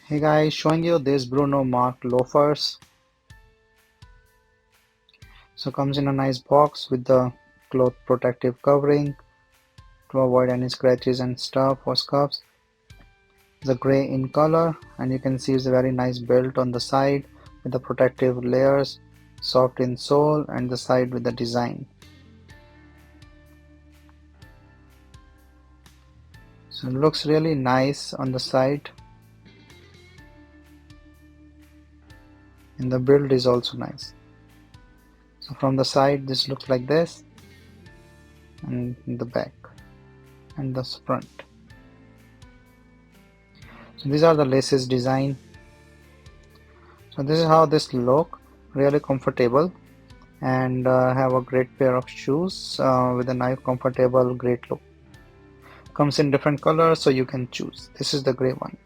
Hey guys, showing you this Bruno Marc loafers. So comes in a nice box with the cloth protective covering to avoid any scratches and stuff or scuffs. The gray in color, and you can see it's a very nice build on the side with the protective layers, soft in sole, and the side with the design. So it looks really nice on the side, and the build is also nice. So from the side this looks like this, and the back and the front. So these are the laces design. So this is how this look, really comfortable, and have a great pair of shoes with a nice comfortable great look. Comes in different colors so you can choose. This is the gray one.